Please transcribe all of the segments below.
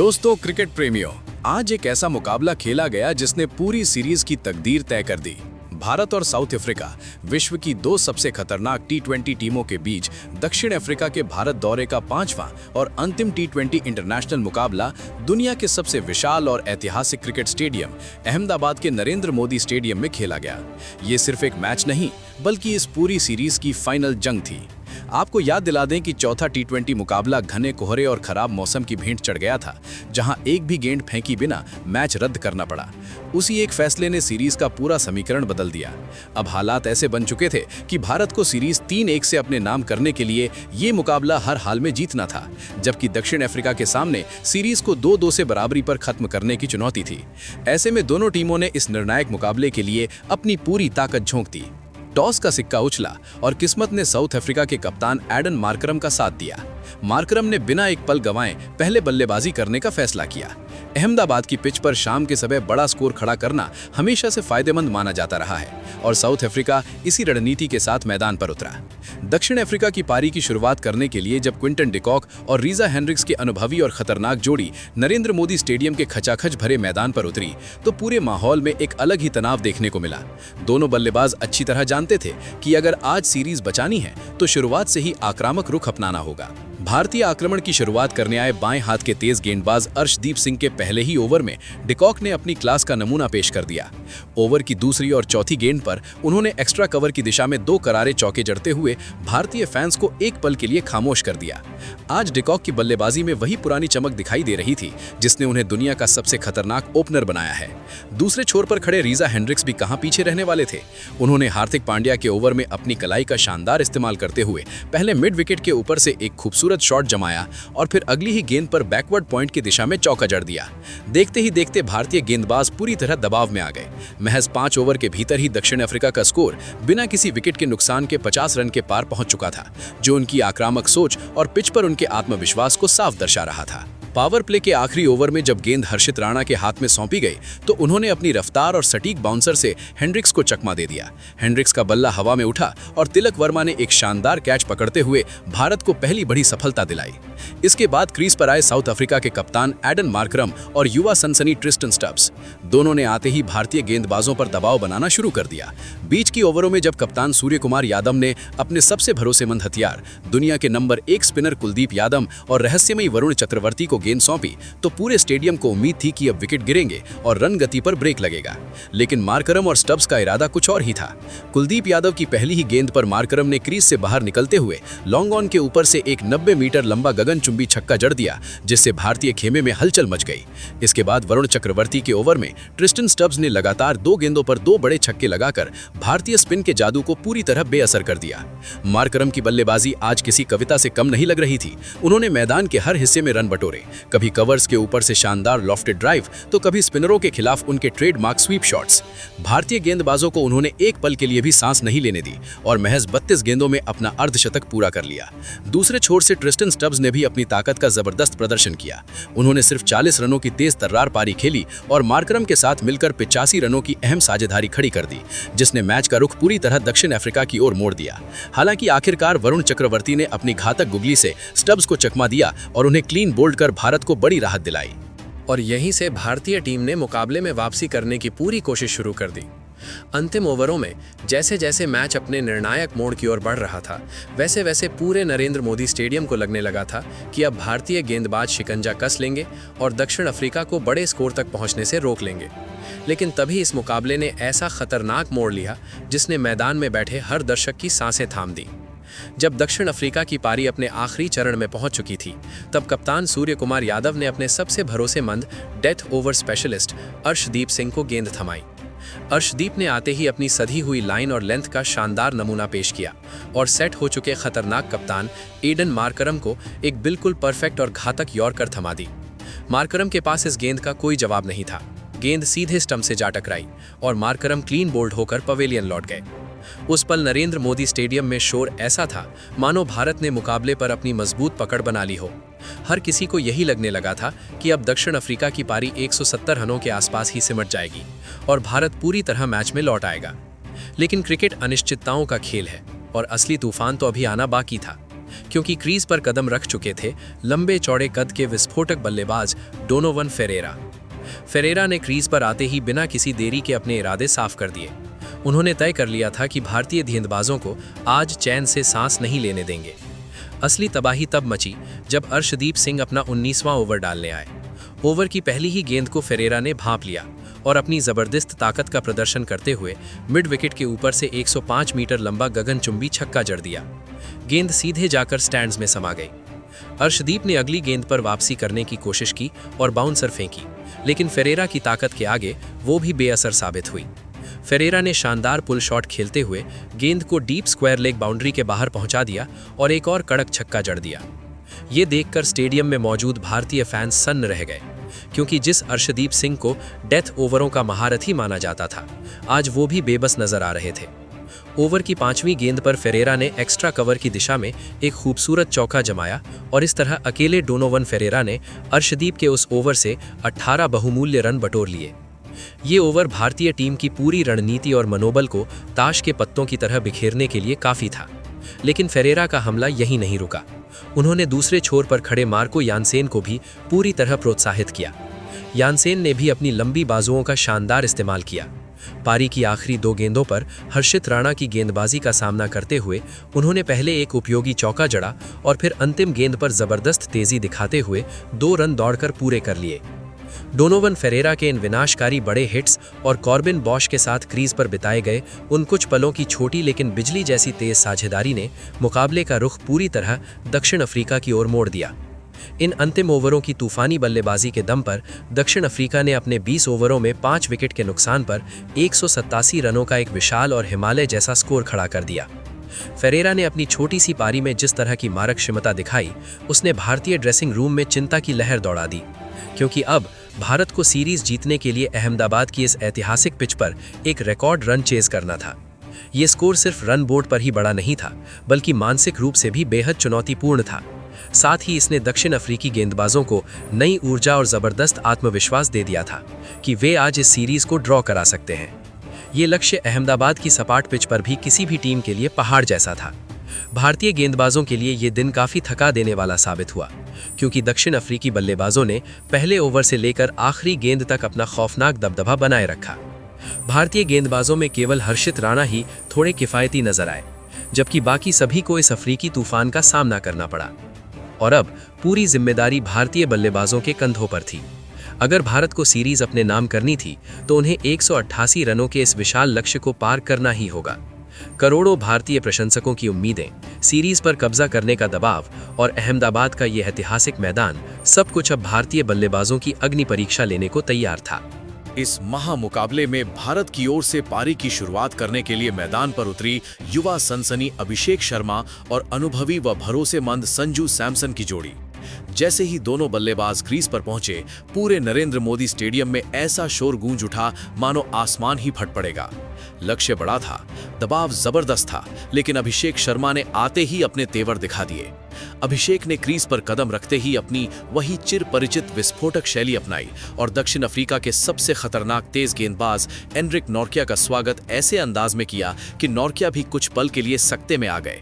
दोस्तों क्रिकेट प्रेमियों, आज एक ऐसा मुकाबला खेला गया जिसने पूरी सीरीज की तकदीर तय कर दी। भारत और साउथ अफ्रीका, विश्व की दो सबसे खतरनाक टी20 टीमों के बीच दक्षिण अफ्रीका के भारत दौरे का 5वां और अंतिम टी20 इंटरनेशनल मुकाबला दुनिया के सबसे विशाल और ऐतिहासिक क्रिकेट स्टेडियम अहमदाबाद के नरेंद्र मोदी स्टेडियम में खेला गया। ये सिर्फ एक मैच नहीं, बल्कि इस पूरी सीरीज की फाइनल जंग थी। आपको याद दिला दें कि चौथा टी20 मुकाबला घने कोहरे और खराब मौसम की भेंट चढ़ गया था, जहां एक भी गेंद फेंकी बिना मैच रद्द करना पड़ा। उसी एक फैसले ने सीरीज का पूरा समीकरण बदल दिया। अब हालात ऐसे बन चुके थे कि भारत को सीरीज 3-1 से अपने नाम करने के लिए ये मुकाबला हर हाल में जीतना था, जबकि दक्षिण अफ्रीका के सामने सीरीज को 2-2 से बराबरी पर खत्म करने की चुनौती थी। ऐसे में दोनों टीमों ने इस निर्णायक मुकाबले के लिए अपनी पूरी ताकत झोंक दी। टॉस का सिक्का उछला और किस्मत ने साउथ अफ्रीका के कप्तान एडन मार्करम का साथ दिया। मार्करम ने बिना एक पल गंवाए पहले बल्लेबाजी करने का फैसला किया। अहमदाबाद की पिच पर शाम के समय बड़ा स्कोर खड़ा करना हमेशा से फायदेमंद माना जाता रहा है और साउथ अफ्रीका इसी रणनीति के साथ मैदान पर उतरा। दक्षिण अफ्रीका की पारी की शुरुआत करने के लिए जब क्विंटन डिकॉक और रीजा हेनरिक्स की अनुभवी और खतरनाक जोड़ी नरेंद्र मोदी स्टेडियम के खचाखच भरे मैदान पर उतरी तो पूरे माहौल में एक अलग ही तनाव देखने को मिला। दोनों बल्लेबाज अच्छी तरह जानते थे कि अगर आज सीरीज बचानी है तो शुरुआत से ही आक्रामक रुख अपनाना होगा। भारतीय आक्रमण की शुरुआत करने आए बाएं हाथ के तेज गेंदबाज अर्शदीप सिंह के पहले ही ओवर में डिकॉक ने अपनी क्लास का नमूना पेश कर दिया। ओवर की दूसरी और चौथी गेंद पर उन्होंने एक्स्ट्रा कवर की दिशा में 2 करारे चौके जड़ते हुए भारतीय फैंस को एक पल के लिए खामोश कर दिया। आज डिकॉक की बल्लेबाजी में वही पुरानी चमक दिखाई दे रही थी जिसने उन्हें दुनिया का सबसे खतरनाक ओपनर बनाया है। दूसरे छोर पर खड़े रीजा हेनरिक्स भी कहां पीछे रहने वाले थे। उन्होंने हार्दिक पांड्या के ओवर में अपनी कलाई का शानदार इस्तेमाल करते हुए पहले मिड विकेट के ऊपर से एक खूबसूरत शॉट जमाया और फिर अगली ही गेंद पर बैकवर्ड पॉइंट की दिशा में चौका जड़ दिया। देखते ही देखते भारतीय गेंदबाज पूरी तरह दबाव में आ गए। महज 5 ओवर के भीतर ही दक्षिण अफ्रीका का स्कोर बिना किसी विकेट के नुकसान के 50 रन के पार पहुंच चुका था, जो उनकी आक्रामक सोच और पिच पर उनके आत्मविश्वास को साफ दर्शा रहा था। पावर प्ले के आखिरी ओवर में जब गेंद हर्षित राणा के हाथ में सौंपी गई तो उन्होंने अपनी रफ्तार और सटीक बाउंसर से हेनरिक्स को चकमा दे दिया। हेनरिक्स का बल्ला हवा में उठा और तिलक वर्मा ने एक शानदार कैच पकड़ते हुए भारत को पहली बड़ी सफलता दिलाई। इसके बाद क्रीज पर आए साउथ अफ्रीका के कप्तान एडन मार्करम और युवा सनसनी ट्रिस्टन स्टब्स। दोनों ने आते ही भारतीय गेंदबाजों पर दबाव बनाना शुरू कर दिया। बीच की ओवरों में जब कप्तान सूर्य कुमार यादव ने अपने सबसे भरोसेमंद हथियार दुनिया के नंबर 1 स्पिनर कुलदीप यादव और रहस्यमयी वरुण चक्रवर्ती को गेंद सौंपी तो पूरे स्टेडियम को उम्मीद थी कि अब विकेट गिरेंगे और रन गति पर ब्रेक लगेगा। लेकिन मार्करम और स्टब्स का इरादा कुछ और ही था। कुलदीप यादव की पहली ही गेंद पर मार्करम ने क्रीज से बाहर निकलते हुए लॉन्ग ऑन के ऊपर से एक 90 मीटर लंबा गगनचुंबी छक्का जड़ दिया, जिससे भारतीय खेमे में हलचल मच गई। इसके बाद वरुण चक्रवर्ती के ओवर में ट्रिस्टन स्टब्स ने लगातार 2 गेंदों पर 2 बड़े छक्के लगाकर भारतीय स्पिन के जादू को पूरी तरह बेअसर कर दिया। मार्करम की बल्लेबाजी आज किसी कविता से कम नहीं लग रही थी। उन्होंने मैदान के हर हिस्से में रन बटोरे, कभी कवर्स के ऊपर से शानदार लॉफ्टेड ड्राइव तो कभी स्पिनरों के खिलाफ उनके ट्रेडमार्क स्वीप शॉट्स। भारतीय गेंदबाजों को उन्होंने एक पल के लिए भी सांस नहीं लेने दी और महज 32 गेंदों में अपना अर्धशतक पूरा कर लिया। दूसरे छोर से ट्रिस्टन स्टब्स ने भी अपनी ताकत का जबरदस्त प्रदर्शन किया। उन्होंने सिर्फ 40 रनों की तेज तर्रार पारी खेली और मार्करम के साथ मिलकर 85 रनों की अहम साझेदारी खड़ी कर दी, जिसने मैच का रुख पूरी तरह दक्षिण अफ्रीका की ओर मोड़ दिया। हालांकि आखिरकार वरुण चक्रवर्ती ने अपनी घातक गुगली से स्टब्स को चकमा दिया और उन्हें क्लीन बोल्ड कर भारत को बड़ी राहत दिलाई। और यहीं से भारतीय टीम ने मुकाबले में वापसी करने की पूरी कोशिश शुरू कर दी। अंतिम ओवरों में जैसे जैसे मैच अपने निर्णायक मोड़ की ओर बढ़ रहा था, वैसे वैसे पूरे नरेंद्र मोदी स्टेडियम को लगने लगा था कि अब भारतीय गेंदबाज शिकंजा कस लेंगे और दक्षिण अफ्रीका को बड़े स्कोर तक पहुंचने से रोक लेंगे। लेकिन तभी इस मुकाबले ने ऐसा खतरनाक मोड़ लिया जिसने मैदान में बैठे हर दर्शक की सांसें थाम दी। जब दक्षिण अफ्रीका की पारी अपने आखिरी चरण में पहुंच चुकी थी, तब कप्तान सूर्य कुमार यादव ने अपने सबसे भरोसेमंद death over specialist Arshdeep Singh को गेंद थमाई। अर्शदीप ने आते ही अपनी सधी हुई लाइन और लेंथ का शानदार नमूना पेश किया और सेट हो चुके खतरनाक कप्तान एडन मार्करम को एक बिल्कुल परफेक्ट और घातक यॉर्कर थमा दी। मार्करम के पास इस गेंद का कोई जवाब नहीं था। गेंद सीधे स्टंप से जा टकराई और मार्करम क्लीन बोल्ड होकर पवेलियन लौट गए। उस पल नरेंद्र मोदी स्टेडियम में शोर ऐसा था मानो भारत ने मुकाबले पर अपनी मजबूत पकड़ बना ली हो। हर किसी को यही लगने लगा था कि अब दक्षिण अफ्रीका की पारी 170 रनों के आसपास ही सिमट जाएगी और भारत पूरी तरह मैच में लौट आएगा। लेकिन क्रिकेट अनिश्चितताओं का खेल है और असली तूफान तो अभी आना बाकी था। क्योंकि क्रीज पर कदम रख चुके थे लंबे चौड़े कद के विस्फोटक बल्लेबाज डोनोवन फेरेरा। फेरेरा ने क्रीज पर आते ही बिना किसी देरी के अपने इरादे साफ कर दिए। उन्होंने तय कर लिया था कि भारतीय गेंदबाजों को आज चैन से सांस नहीं लेने देंगे। असली तबाही तब मची जब अर्शदीप सिंह अपना 19वां ओवर डालने आए। ओवर की पहली ही गेंद को फेरेरा ने भांप लिया और अपनी जबरदस्त ताकत का प्रदर्शन करते हुए मिड विकेट के ऊपर से 105 मीटर लंबा गगनचुंबी छक्का जड़ दिया। गेंद सीधे जाकर स्टैंड्स में समा गई। अर्शदीप ने अगली गेंद पर वापसी करने की कोशिश की और बाउंसर फेंकी, लेकिन फेरेरा की ताकत के आगे वो भी बेअसर साबित हुई। फेरेरा ने शानदार पुल शॉट खेलते हुए गेंद को डीप स्क्वायर लेग बाउंड्री के बाहर पहुंचा दिया और एक और कड़क छक्का जड़ दिया। ये देखकर स्टेडियम में मौजूद भारतीय फैंस सन्न रह गए, क्योंकि जिस अर्शदीप सिंह को डेथ ओवरों का महारथी माना जाता था, आज वो भी बेबस नजर आ रहे थे। ओवर की 5वीं गेंद पर फेरेरा ने एक्स्ट्रा कवर की दिशा में एक खूबसूरत चौका जमाया और इस तरह अकेले डोनोवन फेरेरा ने अर्शदीप के उस ओवर से 18 बहुमूल्य रन बटोर लिए। ये ओवर भारतीय टीम की पूरी रणनीति और मनोबल को ताश के पत्तों की तरह बिखेरने के लिए काफी था। लेकिन फेरेरा का हमला यहीं नहीं रुका। उन्होंने दूसरे छोर पर खड़े मार्को यानसेन को भी पूरी तरह प्रोत्साहित किया। यानसेन ने भी अपनी लंबी बाजुओं का शानदार इस्तेमाल किया। पारी की आखिरी 2 गेंदों पर हर्षित राणा की गेंदबाजी का सामना करते हुए उन्होंने पहले एक उपयोगी चौका जड़ा और फिर अंतिम गेंद पर जबरदस्त तेजी दिखाते हुए 2 रन दौड़कर पूरे कर लिए। डोनोवन फेरेरा के इन विनाशकारी बड़े हिट्स और कॉर्बिन बॉश के साथ क्रीज पर बिताए गए उन कुछ पलों की छोटी लेकिन बिजली जैसी तेज साझेदारी ने मुकाबले का रुख पूरी तरह दक्षिण अफ्रीका की ओर मोड़ दिया। इन अंतिम ओवरों की तूफानी बल्लेबाजी के दम पर दक्षिण अफ्रीका ने अपने 20 ओवरों में 5 विकेट के नुकसान पर 187 रनों का एक विशाल और हिमालय जैसा स्कोर खड़ा कर दिया। फेरेरा ने अपनी छोटी सी पारी में जिस तरह की मारक क्षमता दिखाई, उसने भारतीय ड्रेसिंग रूम में चिंता की लहर दौड़ा दी, क्योंकि अब भारत को सीरीज जीतने के लिए अहमदाबाद की इस ऐतिहासिक पिच पर एक रिकॉर्ड रन चेज करना था। ये स्कोर सिर्फ रन बोर्ड पर ही बड़ा नहीं था, बल्कि मानसिक रूप से भी बेहद चुनौतीपूर्ण था। साथ ही इसने दक्षिण अफ्रीकी गेंदबाजों को नई ऊर्जा और जबरदस्त आत्मविश्वास दे दिया था कि वे आज इस सीरीज को ड्रॉ करा सकते हैं। ये लक्ष्य अहमदाबाद की सपाट पिच पर भी किसी भी टीम के लिए पहाड़ जैसा था। भारतीय गेंदबाजों के लिए ये दिन काफी थका देने वाला साबित हुआ, क्योंकि दक्षिण अफ्रीकी बल्लेबाजों ने पहले ओवर से लेकर आखिरी गेंद तक अपना खौफनाक दबदबा बनाए रखा। भारतीय गेंदबाजों में केवल हर्षित राणा ही थोड़े किफायती नजर आए, जबकि बाकी सभी को इस अफ्रीकी तूफान का सामना करना पड़ा। और अब पूरी जिम्मेदारी भारतीय बल्लेबाजों के कंधों पर थी। अगर भारत को सीरीज अपने नाम करनी थी तो उन्हें 188 रनों के इस विशाल लक्ष्य को पार करना ही होगा। करोड़ों भारतीय प्रशंसकों की उम्मीदें, सीरीज पर कब्जा करने का दबाव और अहमदाबाद का यह ऐतिहासिक मैदान, सब कुछ अब भारतीय बल्लेबाजों की अग्नि परीक्षा लेने को तैयार था। इस महामुकाबले में भारत की ओर से पारी की शुरुआत करने के लिए मैदान पर उतरी युवा सनसनी अभिषेक शर्मा और अनुभवी व भरोसेमंद संजू सैमसन की जोड़ी। जैसे ही दोनों बल्लेबाज क्रीज पर पहुंचे, पूरे नरेंद्र मोदी स्टेडियम में ऐसा शोर गूंज उठा मानो आसमान ही फट पड़ेगा। लक्ष्य बड़ा था, दबाव जबरदस्त था, लेकिन अभिषेक शर्मा ने आते ही अपने तेवर दिखा दिए। अभिषेक ने क्रीज पर कदम रखते ही अपनी वही चिर परिचित विस्फोटक शैली अपनाई और दक्षिण अफ्रीका के सबसे खतरनाक तेज गेंदबाज एनरिक नॉर्किया का स्वागत ऐसे अंदाज में किया कि नॉर्किया भी कुछ पल के लिए सकते में आ गए।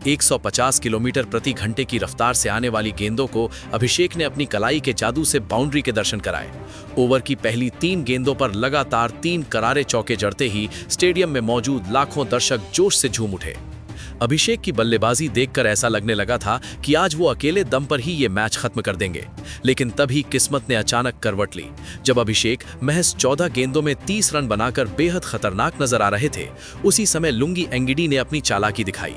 150 किलोमीटर प्रति घंटे की रफ्तार से आने वाली गेंदों को अभिषेक ने अपनी कलाई के जादू से बाउंड्री के दर्शन कराए। ओवर की पहली 3 गेंदों पर लगातार 3 करारे चौके जड़ते ही स्टेडियम में मौजूद लाखों दर्शक जोश से झूम उठे। अभिषेक की बल्लेबाजी देखकर ऐसा लगने लगा था कि आज वो अकेले दम पर ही ये मैच खत्म कर देंगे, लेकिन तभी किस्मत ने अचानक करवट ली। जब अभिषेक महज 14 गेंदों में 30 रन बनाकर बेहद खतरनाक नजर आ रहे थे, उसी समय लुंगी एंगिडी ने अपनी चालाकी दिखाई।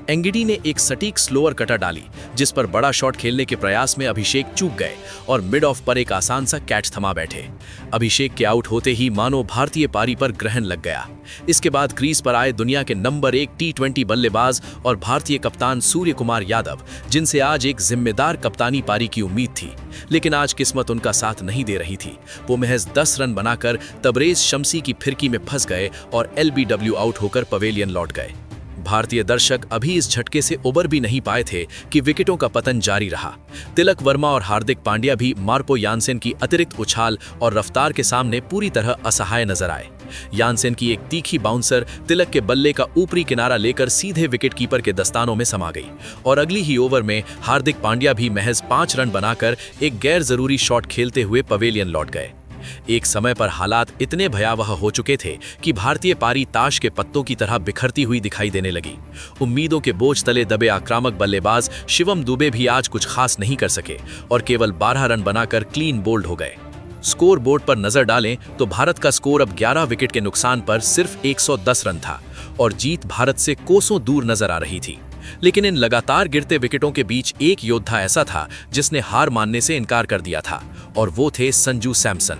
एंगिडी ने एक सटीक स्लोअर कटर डाली, जिस पर बड़ा शॉट खेलने के प्रयास में अभिषेक चूक गए और मिड ऑफ पर एक आसान सा कैच थमा बैठे। अभिषेक के आउट होते ही मानो भारतीय पारी पर ग्रहण लग गया। इसके बाद क्रीज पर आए दुनिया के नंबर 1 T20 बल्लेबाज और भारतीय कप्तान सूर्य कुमार यादव, जिनसे आज एक जिम्मेदार कप्तानी पारी की उम्मीद थी, लेकिन आज किस्मत उनका साथ नहीं दे रही थी। वो महज 10 रन बनाकर तबरेज शम्सी की फिरकी में फंस गए और LBW आउट होकर पवेलियन लौट गए। भारतीय दर्शक अभी इस झटके से उबर भी नहीं पाए थे कि विकेटों का पतन जारी रहा। तिलक वर्मा और हार्दिक पांड्या भी मार्को यानसेन की अतिरिक्त उछाल और रफ्तार के सामने पूरी तरह असहाय नजर आए। यानसेन की एक तीखी बाउंसर तिलक के बल्ले का ऊपरी किनारा लेकर सीधे विकेटकीपर के दस्तानों में समा गई और अगली ही ओवर में हार्दिक पांड्या भी महज 5 रन बनाकर एक गैर जरूरी शॉट खेलते हुए पवेलियन लौट गए। एक समय पर हालात इतने भयावह हो चुके थे कि भारतीय पारी ताश के पत्तों की तरह बिखरती हुई दिखाई देने लगी। उम्मीदों के बोझ तले दबे आक्रामक बल्लेबाज शिवम दुबे भी आज कुछ खास नहीं कर सके और केवल 12 रन बनाकर क्लीन बोल्ड हो गए। स्कोर बोर्ड पर नजर डालें तो भारत का स्कोर अब 11 विकेट के नुकसान पर सिर्फ 110 रन था और जीत भारत से कोसों दूर नजर आ रही थी। लेकिन इन लगातार गिरते विकेटों के बीच एक योद्धा ऐसा था जिसने हार मानने से इनकार कर दिया था और वो थे संजू सैमसन।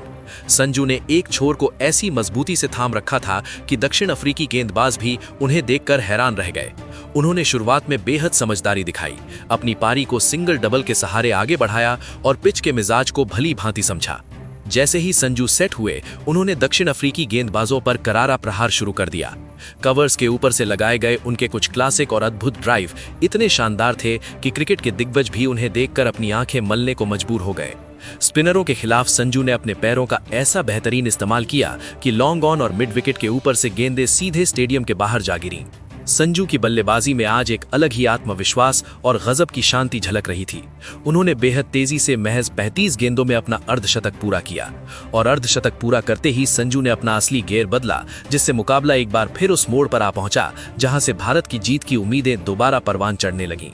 संजू ने एक छोर को ऐसी मजबूती से थाम रखा था कि दक्षिण अफ्रीकी गेंदबाज भी उन्हें देखकर हैरान रह गए। उन्होंने शुरुआत में बेहद समझदारी दिखाई, अपनी पारी को सिंगल डबल के सहारे आगे बढ़ाया और पिच के मिजाज को भली भांति समझा। जैसे ही संजू सेट हुए, उन्होंने दक्षिण अफ्रीकी गेंदबाजों पर करारा प्रहार शुरू कर दिया। कवर्स के ऊपर से लगाए गए उनके कुछ क्लासिक और अद्भुत ड्राइव इतने शानदार थे कि क्रिकेट के दिग्गज भी उन्हें देखकर अपनी आंखें मलने को मजबूर हो गए। स्पिनरों के खिलाफ संजू ने अपने पैरों का ऐसा बेहतरीन इस्तेमाल किया कि लॉन्ग ऑन और मिड विकेट के ऊपर से गेंदें सीधे स्टेडियम के बाहर जा गिरीं। संजू की बल्लेबाजी में आज एक अलग ही आत्मविश्वास और गजब की शांति झलक रही थी। उन्होंने बेहद तेजी से महज 35 गेंदों में अपना अर्धशतक पूरा किया और अर्धशतक पूरा करते ही संजू ने अपना असली गेयर बदला, जिससे मुकाबला एक बार फिर उस मोड़ पर आ पहुंचा जहां से भारत की जीत की उम्मीदें दोबारा परवान चढ़ने लगीं।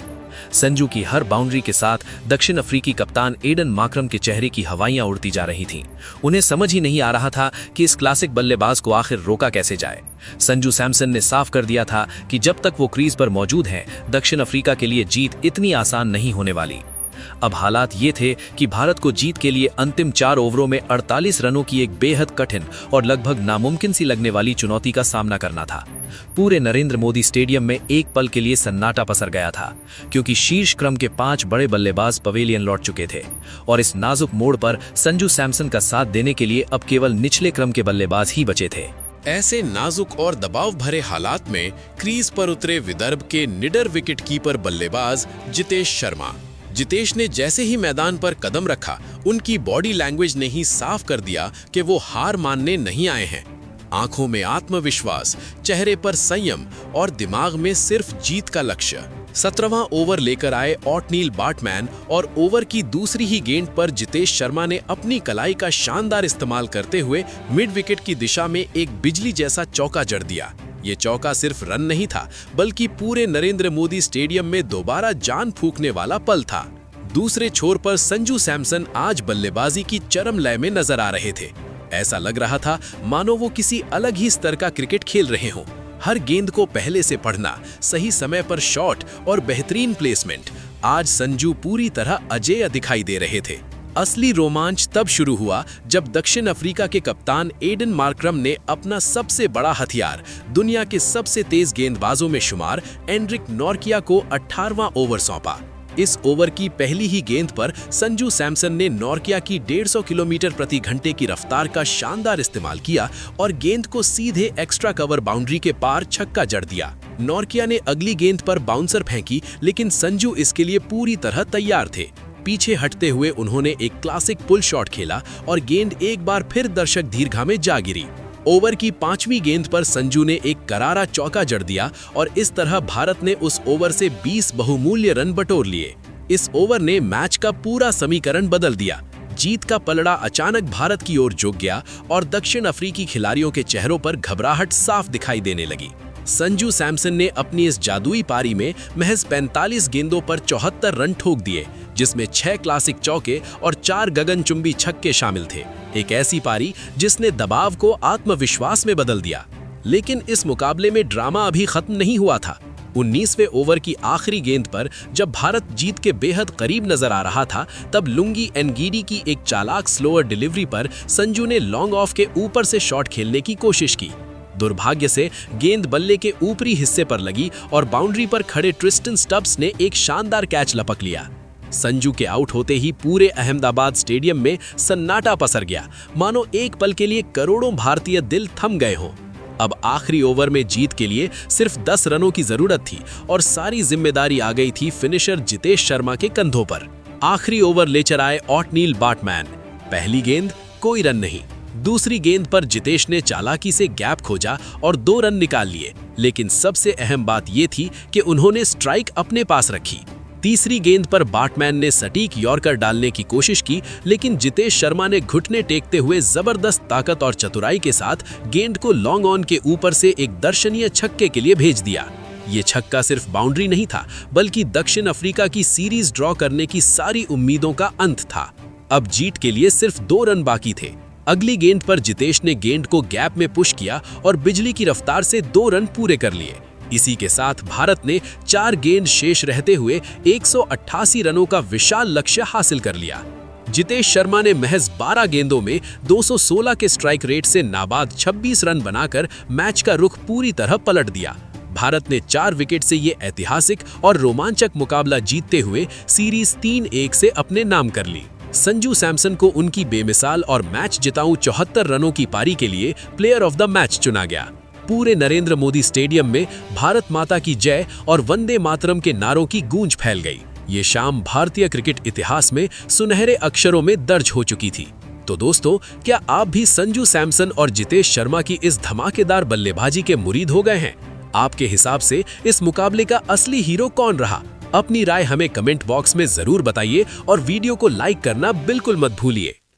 संजू की हर बाउंड्री के साथ दक्षिण अफ्रीकी कप्तान एडन मार्क्रम के चेहरे की हवाइयां उड़ती जा रही थीं। उन्हें समझ ही नहीं आ रहा था कि इस क्लासिक बल्लेबाज को आखिर रोका कैसे जाए। संजू सैमसन ने साफ कर दिया था कि जब तक वो क्रीज पर मौजूद हैं, दक्षिण अफ्रीका के लिए जीत इतनी आसान नहीं होने वाली। अब हालात ये थे कि भारत को जीत के लिए अंतिम 4 ओवरों में 48 रनों की एक बेहद कठिन और लगभग नामुमकिन सी लगने वाली चुनौती का सामना करना था। पूरे नरेंद्र मोदी स्टेडियम में एक पल के लिए सन्नाटा पसर गया था, क्योंकि शीर्ष क्रम के 5 बड़े बल्लेबाज पवेलियन लौट चुके थे और इस नाजुक मोड़ पर संजू सैमसन का साथ देने के लिए अब केवल निचले क्रम के बल्लेबाज ही बचे थे। ऐसे नाजुक और दबाव भरे हालात में क्रीज पर उतरे विदर्भ के निडर विकेटकीपर बल्लेबाज जितेश शर्मा। जितेश ने जैसे ही मैदान पर कदम रखा, उनकी बॉडी लैंग्वेज ने ही साफ कर दिया कि वो हार मानने नहीं आए हैं। आंखों में आत्मविश्वास, चेहरे पर संयम और दिमाग में सिर्फ जीत का लक्ष्य। 17वां ओवर लेकर आए ऑटनील बाटमैन और ओवर की दूसरी ही गेंद पर जितेश शर्मा ने अपनी कलाई का शानदार इस्तेमाल करते हुए मिड विकेट की दिशा में एक बिजली जैसा चौका जड़ दिया। ये चौका सिर्फ रन नहीं था, बल्कि पूरे नरेंद्र मोदी स्टेडियम में दोबारा जान फूंकने वाला पल था। दूसरे छोर पर संजू सैमसन आज बल्लेबाजी की चरम लय में नजर आ रहे थे। ऐसा लग रहा था मानो वो किसी अलग ही स्तर का क्रिकेट खेल रहे हों। हर गेंद को पहले से पढ़ना, सही समय पर शॉट और बेहतरीन प्लेसमेंट। आज संजू पूरी तरह अजेय दिखाई दे रहे थे। असली रोमांच तब शुरू हुआ जब दक्षिण अफ्रीका के कप्तान एडन मार्क्रम ने अपना सबसे बड़ा हथियार, दुनिया के सबसे तेज गेंदबाजों में शुमार एंड्रिक नॉर्किया को 18वां ओवर सौंपा। इस ओवर की पहली ही गेंद पर संजू सैमसन ने नॉर्किया की 150 किलोमीटर प्रति घंटे की रफ्तार का शानदार इस्तेमाल किया और गेंद को सीधे एक्स्ट्रा कवर बाउंड्री के पार छक्का जड़ दिया। नॉर्किया ने अगली गेंद पर बाउंसर फेंकी, लेकिन संजू इसके लिए पूरी तरह तैयार थे। पीछे हटते हुए उन्होंने एक क्लासिक पुल शॉट खेला और गेंद एक बार फिर दर्शक दीर्घा में जा गिरी। ओवर की 5वीं गेंद पर संजू ने एक करारा चौका जड़ दिया और इस तरह भारत ने उस ओवर से 20 बहुमूल्य रन बटोर लिए। इस ओवर ने मैच का पूरा समीकरण बदल दिया। जीत का पलड़ा अचानक भारत की ओर झुक गया और दक्षिण अफ्रीकी खिलाड़ियों के चेहरों पर घबराहट साफ दिखाई देने लगी। संजू सैमसन ने अपनी इस जादुई पारी में महज 45 गेंदों पर 74 रन ठोक दिए, जिसमें 6 क्लासिक चौके और 4 गगनचुंबी छक्के शामिल थे। एक ऐसी पारी जिसने दबाव को आत्मविश्वास में बदल दिया। लेकिन इस मुकाबले में ड्रामा अभी खत्म नहीं हुआ था। 19वें ओवर की आखिरी गेंद पर जब भारत जीत के बेहद करीब नजर आ रहा था, तब लुंगी एनगीडी की एक चालाक स्लोअर डिलीवरी पर संजू ने लॉन्ग ऑफ के ऊपर से शॉट खेलने की कोशिश की। दुर्भाग्य से गेंद बल्ले के ऊपरी हिस्से पर लगी और बाउंड्री पर खड़े ट्रिस्टन स्टब्स ने एक शानदार कैच लपक लिया। संजू के आउट होते ही पूरे अहमदाबाद स्टेडियम में सन्नाटा पसर गया, मानो एक पल के लिए करोड़ों भारतीय दिल थम गए हों। अब आखिरी ओवर में जीत के लिए सिर्फ 10 रनों की जरूरत थी और सारी जिम्मेदारी आ गई थी फिनिशर जितेश शर्मा के कंधों पर। आखिरी ओवर लेकर आए ऑटनील बाटमैन। पहली गेंद कोई रन नहीं, दूसरी गेंद पर जितेश ने चालाकी से गैप खोजा और 2 रन निकाल लिए, लेकिन सबसे अहम बात ये थी कि उन्होंने स्ट्राइक अपने पास रखी। तीसरी गेंद पर बैट्समैन ने सटीक यॉर्कर डालने की कोशिश की, लेकिन जितेश शर्मा ने घुटने टेकते हुए जबरदस्त ताकत और चतुराई के साथ गेंद को लॉन्ग ऑन के ऊपर से एक दर्शनीय छक्के के लिए भेज दिया। ये छक्का सिर्फ बाउंड्री नहीं था, बल्कि दक्षिण अफ्रीका की सीरीज ड्रॉ करने की सारी उम्मीदों का अंत था। अब जीत के लिए सिर्फ 2 रन बाकी थे। अगली गेंद पर जितेश ने गेंद को गैप में पुश किया और बिजली की रफ्तार से 2 रन पूरे कर लिए। इसी के साथ भारत ने 4 गेंद शेष रहते हुए 188 रनों का विशाल लक्ष्य हासिल कर लिया। जितेश शर्मा ने महज 12 गेंदों में 216 के स्ट्राइक रेट से नाबाद 26 रन बनाकर मैच का रुख पूरी तरह पलट दिया। भारत ने 4 विकेट से ये ऐतिहासिक और रोमांचक मुकाबला जीतते हुए सीरीज 3-1 से अपने नाम कर ली। संजू सैमसन को उनकी बेमिसाल और मैच जिताऊ 74 रनों की पारी के लिए प्लेयर ऑफ द मैच चुना गया। पूरे नरेंद्र मोदी स्टेडियम में भारत माता की जय और वंदे मातरम के नारों की गूंज फैल गई। ये शाम भारतीय क्रिकेट इतिहास में सुनहरे अक्षरों में दर्ज हो चुकी थी। तो दोस्तों, क्या आप भी संजू सैमसन और जितेश शर्मा की इस धमाकेदार बल्लेबाजी के मुरीद हो गए हैं? आपके हिसाब से इस मुकाबले का असली हीरो कौन रहा? अपनी राय हमें कमेंट बॉक्स में जरूर बताइए और वीडियो को लाइक करना बिल्कुल मत भूलिए।